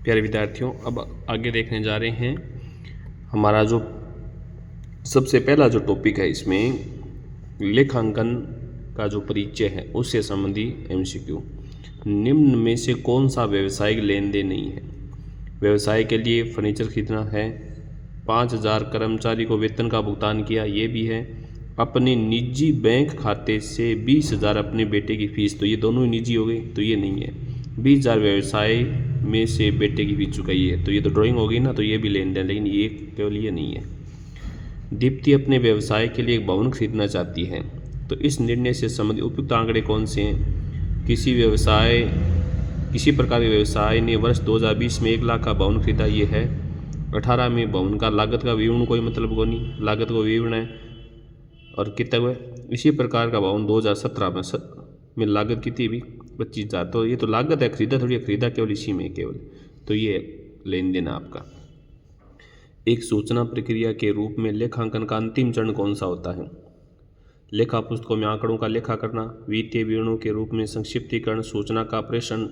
प्यारे विद्यार्थियों, अब आगे देखने जा रहे हैं। हमारा जो सबसे पहला जो टॉपिक है इसमें लेखांकन का जो परिचय है उससे संबंधी एमसीक्यू। निम्न में से कौन सा व्यवसायिक लेन देन नहीं है? व्यवसाय के लिए फर्नीचर खरीदना है, 5,000 कर्मचारी को वेतन का भुगतान किया, ये भी है। अपने निजी बैंक खाते से 20,000 अपने बेटे की फीस, तो ये दोनों ही निजी हो गई, तो ये नहीं है। 20,000 व्यवसाय में से बेटे की फीस चुकाई है, तो ये तो ड्राइंग हो गई ना, तो ये भी लेन देन, लेकिन ये केवल ये नहीं है। दीप्ति अपने व्यवसाय के लिए एक भवन खरीदना चाहती है, तो इस निर्णय से संबंधित उपयुक्त आंकड़े कौन से हैं? किसी प्रकार के व्यवसाय ने वर्ष 2020 में 1 लाख का भवन खरीदा, ये है। 18 में भवन का लागत का विवरण कोई मतलब को नहीं, लागत को विवरण है। और कितना हुआ? इसी प्रकार का भवन 2017 में लागत कितनी भी 25,000, तो ये तो लागत है, खरीदा थोड़ी, खरीदा केवल इसी में केवल, तो ये लेन देन आपका। एक सूचना प्रक्रिया के रूप में लेखांकन का अंतिम चरण कौन सा होता है? लेखा पुस्तकों में आंकड़ों का लेखा करना, वित्तीय विवरणों के रूप में संक्षिप्तीकरण, सूचना का प्रेषण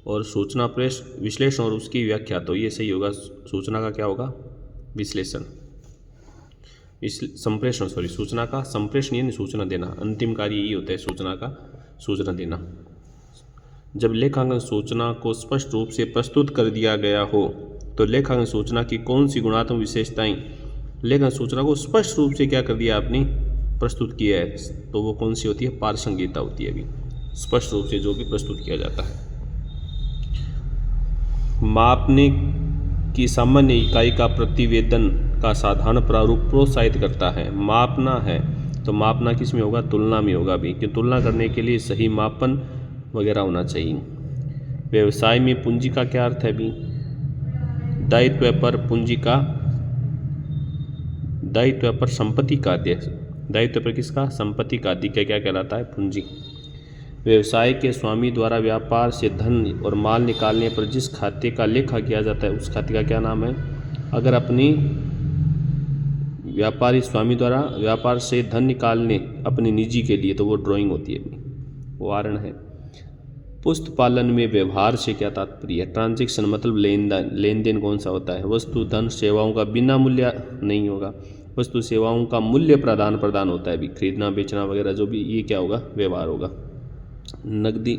और सूचना विश्लेषण और उसकी व्याख्या, तो ये सही होगा। सूचना का क्या होगा? विश्लेषण, संप्रेषण, सूचना का संप्रेषण यानी सूचना देना, अंतिम कार्य यही होता है सूचना का सूचना देना। जब लेखांकन सूचना को स्पष्ट रूप से प्रस्तुत कर दिया गया हो तो लेखांकन सूचना की कौन सी गुणात्मक विशेषताएं, लेखांकन सूचना को स्पष्ट रूप से क्या कर दिया आपने, प्रस्तुत किया है, तो वो कौन सी होती है? पारसंगिकता होती है। अभी स्पष्ट रूप से जो भी प्रस्तुत किया जाता है। मापने की सामान्य इकाई का प्रतिवेदन का साधारण प्रारूप प्रोत्साहित करता है। मापना है तो मापना किस में होगा? तुलना में होगा भी, कि तुलना करने के लिए सही मापन वगैरह होना चाहिए। व्यवसाय में पूंजी का क्या अर्थ है? भी दायित्व पर पूंजी का, दायित्व पर संपत्ति का आदेश, दायित्व पर किसका? संपत्ति का आदि क्या कहलाता है? पूंजी। व्यवसाय के स्वामी द्वारा व्यापार से धन और माल निकालने पर जिस खाते का लेखा किया जाता है उस खाते का क्या नाम है? अगर अपनी व्यापारी स्वामी द्वारा व्यापार से धन निकालने अपने निजी के लिए, तो वो ड्राइंग होती है, वारण है। पुस्त पालन में व्यवहार से क्या तात्पर्य है? ट्रांजैक्शन मतलब लेन देन कौन सा होता है? वस्तु धन सेवाओं का बिना मूल्य नहीं होगा, वस्तु सेवाओं का मूल्य प्रदान होता है भी, खरीदना बेचना वगैरह जो भी, ये क्या होगा? व्यवहार होगा। नकदी,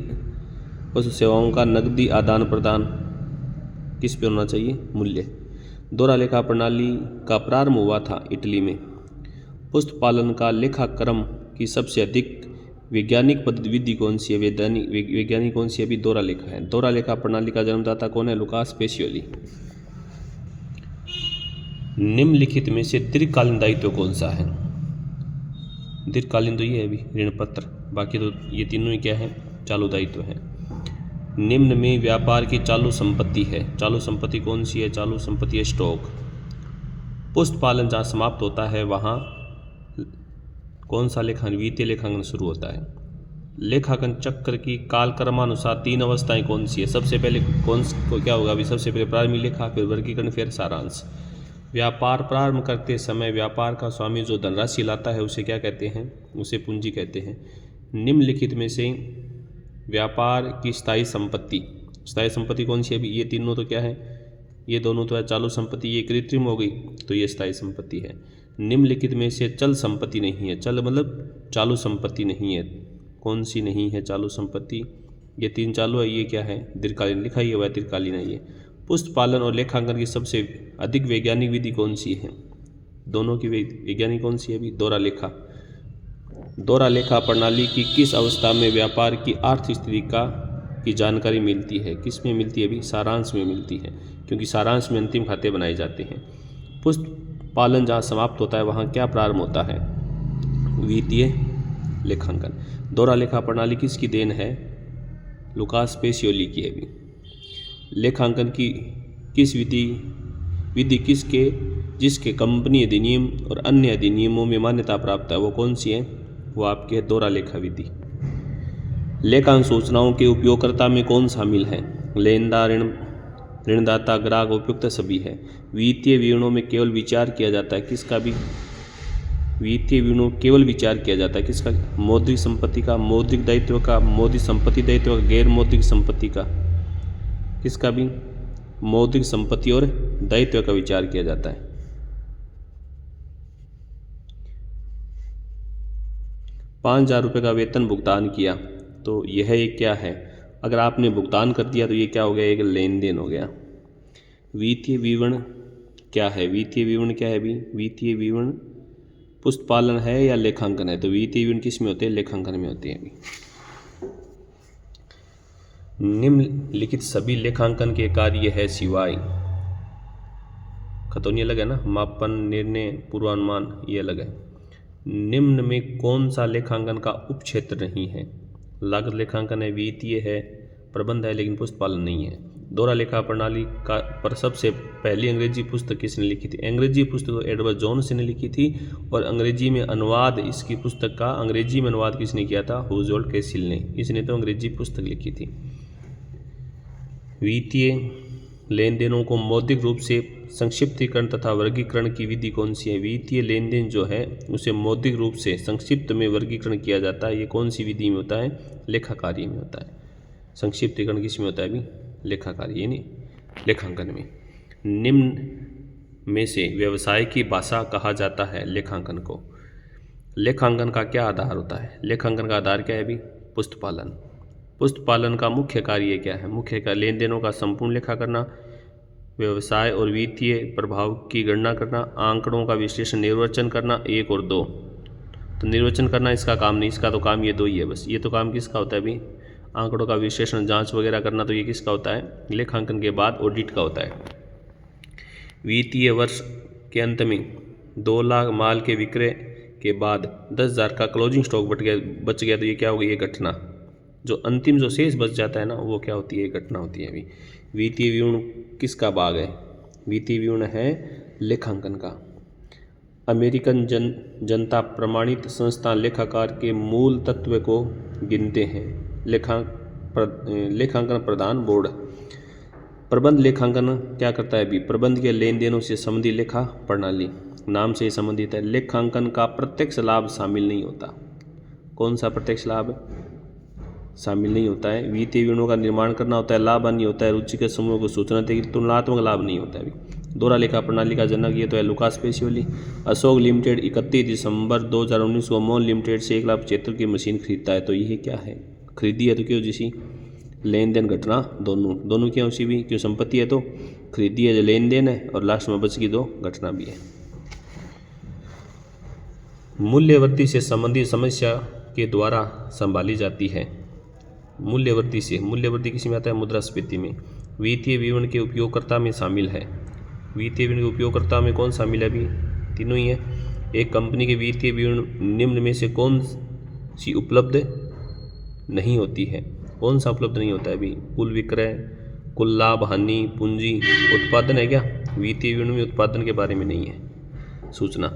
वस्तु सेवाओं का नकदी आदान प्रदान किस पे होना चाहिए? मूल्य। दोहरा लेखा प्रणाली का प्रारंभ हुआ था इटली में। पुस्त पालन का लेखाक्रम की सबसे अधिक वैज्ञानिक विधि कौन सी है? वैज्ञानिक कौन सी है? अभी दोहरा लेखा है। दोहरा लेखा प्रणाली का जन्मदाता कौन है? Lucas Pacioli. निम्नलिखित में से दीर्घकालीन दायित्व कौन सा है? दीर्घकालीन तो ये है अभी ऋण पत्र, बाकी तो ये तीनों ही क्या है? चालू दायित्व है। निम्न में व्यापार की चालू संपत्ति है, चालू संपत्ति कौन सी है? चालू संपत्ति है स्टॉक। पुस्त पालन जहाँ समाप्त होता है वहाँ कौन सा लेखांकन? वित्तीय लेखांकन शुरू होता है। लेखांकन चक्र की कालक्रमानुसार 3 अवस्थाएं कौन सी है? सबसे पहले क्या होगा? अभी सबसे पहले प्रारंभिक लेखा, फिर वर्गीकरण, फिर सारांश। व्यापार प्रारंभ करते समय व्यापार का स्वामी जो धनराशि लाता है उसे क्या कहते हैं? उसे पूंजी कहते हैं। निम्नलिखित में से व्यापार की स्थायी संपत्ति कौन सी है? अभी ये तीनों तो क्या है? ये दोनों तो है चालू संपत्ति, ये कृत्रिम हो गई, तो ये स्थायी संपत्ति है। निम्नलिखित में से चल संपत्ति नहीं है, चल मतलब चालू संपत्ति नहीं है, कौन सी नहीं है चालू संपत्ति? ये 3 चालू है, ये क्या है? दीर्घकालीन, लिखा ही हुआ है दीर्घकालीन है ये। पुस्त पालन और लेखांकन की सबसे अधिक वैज्ञानिक विधि कौन सी है? दोनों की वैज्ञानिक कौन सी है? अभी दोहरा लेखा। दोहरा लेखा प्रणाली की किस अवस्था में व्यापार की आर्थिक स्थिति की जानकारी मिलती है? किस में मिलती है? अभी सारांश में मिलती है, क्योंकि सारांश में अंतिम खाते बनाए जाते हैं। पुस्त पालन जहाँ समाप्त होता है वहाँ क्या प्रारंभ होता है? वित्तीय लेखांकन। दोहरा लेखा प्रणाली किसकी देन है? लुकास पेसियोली की है। भी लेखांकन की किस विधि जिसके कंपनी अधिनियम और अन्य अधिनियमों में मान्यता प्राप्त है, वो कौन सी है? वो आपकी है दोहरा लेखा विधि। लेखांकन सूचनाओं के उपयोगकर्ता में कौन शामिल है? लेनदार, ऋणदाता, ग्राहक, उपयुक्त सभी है। वित्तीय विवरणों में केवल विचार किया जाता है किसका? भी वित्तीय विवरणों केवल विचार किया जाता है किसका? मौद्रिक संपत्ति का, मौद्रिक दायित्व का, मौद्रिक संपत्ति दायित्व का, गैर मौद्रिक संपत्ति का, किसका? भी मौद्रिक संपत्ति और दायित्व का विचार किया जाता है। 5,000 रुपये का वेतन भुगतान किया तो यह एक क्या है, अगर आपने भुगतान कर दिया तो ये क्या हो गया, एक लेन देन हो गया। वित्तीय विवरण क्या है, वित्तीय विवरण क्या है अभी, वित्तीय विवरण पुस्तपालन है या लेखांकन है, तो वित्तीय विवरण किस में होते हैं, लेखांकन में होते हैं अभी। निम्नलिखित सभी लेखांकन के कार्य है सिवाय, खतौनी अलग है ना, मापन, निर्णय, पूर्वानुमान ये अलग है। निम्न में कौन सा लेखांकन का उपक्षेत्र नहीं है, लागत लेखांकन है, वित्तीय है, प्रबंध है, लेकिन पुस्तपालन नहीं है। दोहरा लेखा प्रणाली का पर सबसे पहली अंग्रेजी पुस्तक किसने लिखी थी, अंग्रेजी पुस्तक एडवर्ड जोन्स ने लिखी थी, और अंग्रेजी में अनुवाद इसकी पुस्तक का अंग्रेजी में अनुवाद किसने किया था, हुजोल्ड कैसिल ने, इसने तो अंग्रेजी पुस्तक लिखी थी। वित्तीय लेन देनों को मौद्रिक रूप से संक्षिप्तीकरण तथा वर्गीकरण की विधि कौन सी है, वित्तीय लेन देन जो है उसे मौद्रिक रूप से संक्षिप्त में वर्गीकरण किया जाता है, ये कौन सी विधि में होता है, लेखा कार्य में होता है। संक्षिप्तीकरण किस में होता है अभी, लेखा कार्य यानी लेखांकन में। निम्न में से व्यवसाय की भाषा कहा जाता है लेखांकन को। लेखांकन का क्या आधार होता है, लेखांकन का आधार क्या है अभी, पुस्तपालन। पुस्तपालन का मुख्य कार्य क्या है, मुख्य का लेन देनों का संपूर्ण लेखा करना, व्यवसाय और वित्तीय प्रभाव की गणना करना, आंकड़ों का विश्लेषण निर्वचन करना, 1 और 2। तो निर्वचन करना इसका काम नहीं, इसका तो काम ये 2 ही है बस। ये तो काम किसका होता है अभी, आंकड़ों का विश्लेषण जांच वगैरह करना, तो ये किसका होता है, लेखांकन के बाद ऑडिट का होता है। वित्तीय वर्ष के अंत में 2 लाख माल के विक्रय के बाद 10,000 का क्लोजिंग स्टॉक बच गया तो ये क्या होगी, ये घटना। जो अंतिम जो शेष बच जाता है ना वो क्या होती है, घटना होती है अभी। वित्तीय विवरण किसका भाग है, वित्तीय विवरण है लेखांकन का। अमेरिकन जनता प्रमाणित संस्थान लेखाकार के मूल तत्व को गिनते हैं। लेखांकन प्रधान बोर्ड। प्रबंध लेखांकन क्या करता है अभी, प्रबंध के लेन देनों से संबंधी लेखा प्रणाली, नाम से संबंधित है। लेखांकन का प्रत्यक्ष लाभ शामिल नहीं होता। कौन सा प्रत्यक्ष लाभ शामिल नहीं होता है, वित्तीय विवरणों का निर्माण करना होता है, लाभ हानि होता है, रुचि के समूह को सूचना देगी, तुलनात्मक लाभ नहीं होता है अभी। दोहरा लेखा प्रणाली का जनक ये तो है लुकास पेसियोली। अशोक लिमिटेड 31 दिसंबर 2019 को मोन लिमिटेड से 1,75,000 की मशीन खरीदता है, तो ये क्या है, खरीदी है तो क्यों जिसी लेन देन घटना दोनों क्या उसी भी, क्यों संपत्ति है तो खरीदी है जो लेन देन है, और लास्ट में बच की 2 घटना भी है। मूल्यवृद्धि से संबंधित समस्या के द्वारा संभाली जाती है। मूल्यवृद्धि से, मूल्यवृद्धि किसी में आता है, मुद्रास्फीति में। वित्तीय विवरण के उपयोगकर्ता में शामिल है। वित्तीय विवरण के उपयोगकर्ता में कौन शामिल है अभी, तीनों ही है। एक कंपनी के वित्तीय विवरण निम्न में से कौन सी उपलब्ध नहीं होती है, कौन सा उपलब्ध नहीं होता है अभी, कुल विक्रय, कुल लाभ हानि, पूंजी, उत्पादन है क्या, वित्तीय विवरण में उत्पादन के बारे में नहीं है सूचना।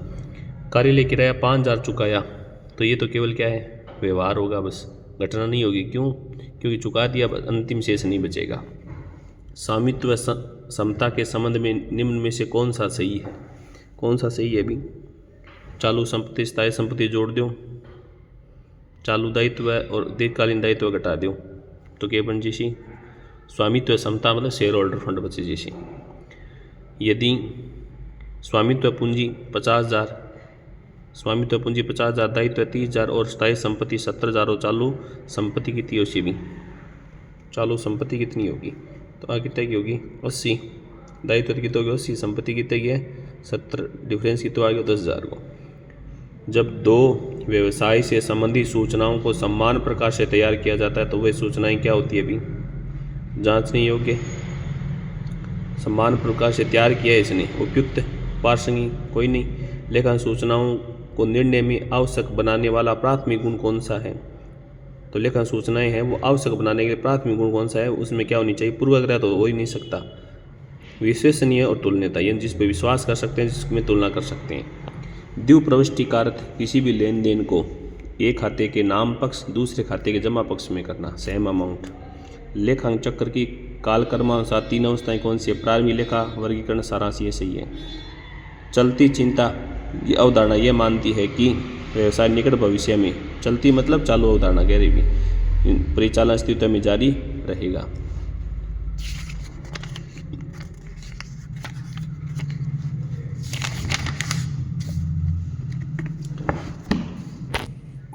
कार्यालय किराया 5,000 चुकाया तो ये तो केवल क्या है, व्यवहार होगा बस, घटना नहीं होगी। क्यों, क्योंकि चुका दिया, अंतिम शेष नहीं बचेगा। स्वामित्व समता के संबंध में निम्न में से कौन सा सही है, कौन सा सही है अभी, चालू संपत्ति स्थायी संपत्ति जोड़ दो, चालू दायित्व और दीर्घकालीन दायित्व घटा दो, तो क्या बन जैसी स्वामित्व समता मतलब शेयर होल्डर फंड बचे जैसी। यदि स्वामित्व पूंजी 50,000, स्वामित्व पूंजी 50,000, दायित्व 30,000 और स्थायी संपत्ति 70,000 और चालू संपत्ति कितनी होगी भी, चालू संपत्ति कितनी होगी, तो आ कितने की होगी 80, दायित्व कितने होगी 80, संपत्ति कितने की है 70, डिफरेंस कितने आ गया 10,000 को। जब 2 व्यवसाय से संबंधित सूचनाओं को समान प्रकार से तैयार किया जाता है तो वे सूचनाएं क्या होती है अभी, जांचने योग्य, समान प्रकार से तैयार किया है इसने, उपयुक्त, प्रासंगिक कोई नहीं। लेखन सूचनाओं को निर्णय में आवश्यक बनाने वाला प्राथमिक गुण कौन सा है, तो लेखन सूचनाएं हैं वो आवश्यक बनाने के लिए प्राथमिक गुण कौन सा है, उसमें क्या होनी चाहिए, पूर्वाग्रह तो हो ही नहीं सकता, विश्वसनीय और तुलनीयता, यानी जिस पर विश्वास कर सकते हैं जिसमें तुलना कर सकते हैं। द्विप्रविष्टि का अर्थ किसी भी लेन देन को एक खाते के नाम पक्ष दूसरे खाते के जमा पक्ष में करना, सेम अमाउंट। लेखांकन चक्र की कालक्रमानुसार 3 अवस्थाएं कौन सी है, प्रारंभिक लेखा वर्गीकरण सारांश ये सही है। चलती चिंता ये अवधारणा ये मानती है कि व्यवसाय निकट भविष्य में, चलती मतलब चालू अवधारणा कह रही भी, परिचालन अस्तित्व में जारी रहेगा।